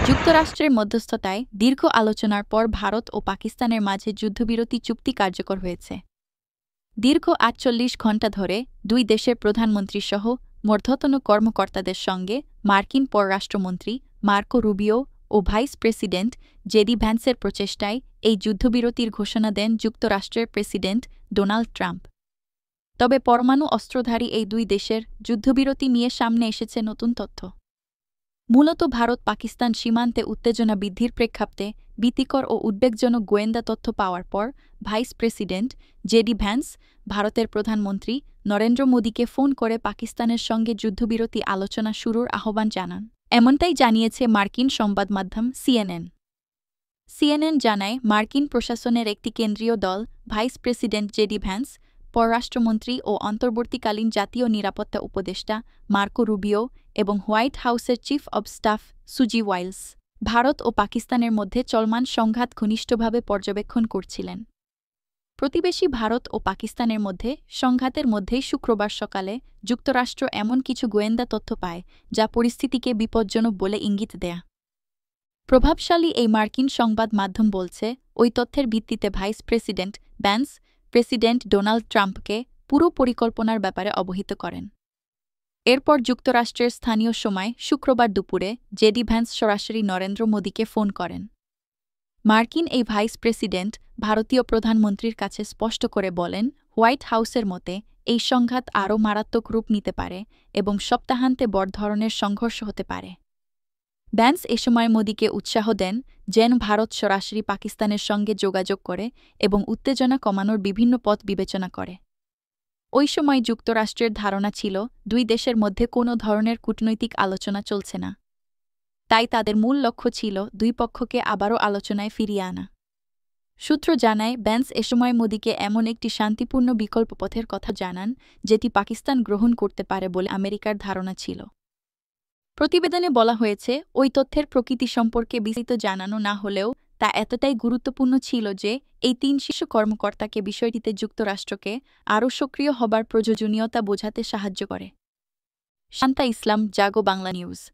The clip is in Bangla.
যুক্তরাষ্ট্রের মধ্যস্থতায় দীর্ঘ আলোচনার পর ভারত ও পাকিস্তানের মাঝে যুদ্ধবিরতি চুক্তি কার্যকর হয়েছে। দীর্ঘ ৪৮ ঘণ্টা ধরে দুই দেশের প্রধানমন্ত্রীসহ ঊর্ধ্বতন কর্মকর্তাদের সঙ্গে মার্কিন পররাষ্ট্রমন্ত্রী মার্কো রুবিও ও ভাইস প্রেসিডেন্ট জেডি ভ্যান্সের প্রচেষ্টায় এই যুদ্ধবিরতির ঘোষণা দেন যুক্তরাষ্ট্রের প্রেসিডেন্ট ডোনাল্ড ট্রাম্প। তবে পরমাণু অস্ত্রধারী এই দুই দেশের যুদ্ধবিরতি নিয়ে সামনে এসেছে নতুন তথ্য। মূলত ভারত-পাকিস্তান সীমান্তে উত্তেজনা বৃদ্ধির প্রেক্ষাপটে ভীতিকর ও উদ্বেগজনক গোয়েন্দা তথ্য পাওয়ার পর ভাইস প্রেসিডেন্ট জেডি ভ্যান্স ভারতের প্রধানমন্ত্রী নরেন্দ্র মোদীকে ফোন করে পাকিস্তানের সঙ্গে যুদ্ধবিরতি আলোচনা শুরুর আহ্বান জানান। এমনটাই জানিয়েছে মার্কিন সংবাদ মাধ্যম সিএনএন। সিএনএন জানায়, মার্কিন প্রশাসনের একটি কেন্দ্রীয় দল ভাইস প্রেসিডেন্ট জেডি ভ্যান্স, পররাষ্ট্রমন্ত্রী ও অন্তর্বর্তীকালীন জাতীয় নিরাপত্তা উপদেষ্টা মার্কো রুবিও এবং হোয়াইট হাউসের চিফ অব স্টাফ সুজি ওয়াইলস ভারত ও পাকিস্তানের মধ্যে চলমান সংঘাত ঘনিষ্ঠভাবে পর্যবেক্ষণ করছিলেন। প্রতিবেশী ভারত ও পাকিস্তানের মধ্যে সংঘাতের মধ্যেই শুক্রবার সকালে যুক্তরাষ্ট্র এমন কিছু গোয়েন্দা তথ্য পায় যা পরিস্থিতিকে বিপজ্জনক বলে ইঙ্গিত দেয়। প্রভাবশালী এই মার্কিন সংবাদ মাধ্যম বলছে, ওই তথ্যের ভিত্তিতে vice president Vance president Donald ট্রাম্পকে পুরো পরিকল্পনার ব্যাপারে অবহিত করেন। এরপর যুক্তরাষ্ট্রের স্থানীয় সময় শুক্রবার দুপুরে জেডি ভ্যান্স সরাসরি নরেন্দ্র মোদীকে ফোন করেন। মার্কিন এই ভাইস প্রেসিডেন্ট ভারতীয় প্রধানমন্ত্রীর কাছে স্পষ্ট করে বলেন, হোয়াইট হাউসের মতে এই সংঘাত আরও মারাত্মক রূপ নিতে পারে এবং সপ্তাহান্তে বড় ধরনের সংঘর্ষ হতে পারে। ভ্যান্স এ সময় মোদীকে উৎসাহ দেন যেন ভারত সরাসরি পাকিস্তানের সঙ্গে যোগাযোগ করে এবং উত্তেজনা কমানোর বিভিন্ন পথ বিবেচনা করে। ওই সময় যুক্তরাষ্ট্রের ধারণা ছিল দুই দেশের মধ্যে কোনো ধরনের কূটনৈতিক আলোচনা চলছে না। তাই তাদের মূল লক্ষ্য ছিল দুই পক্ষকে আবারও আলোচনায় ফিরিয়ে আনা। সূত্র জানায়, ভ্যান্স এ সময় মোদীকে এমন একটি শান্তিপূর্ণ বিকল্প পথের কথা জানান যেটি পাকিস্তান গ্রহণ করতে পারে বলে আমেরিকার ধারণা ছিল। প্রতিবেদনে বলা হয়েছে, ওই তথ্যের প্রকৃতি সম্পর্কে বিস্তারিত জানানো না হলেও তা এতটাই গুরুত্বপূর্ণ ছিল যে এই তিন শীর্ষ কর্মকর্তাকে বিষয়টিতে যুক্তরাষ্ট্রকে আরও সক্রিয় হবার প্রয়োজনীয়তা বোঝাতে সাহায্য করে। শান্তা ইসলাম, জাগো বাংলা নিউজ।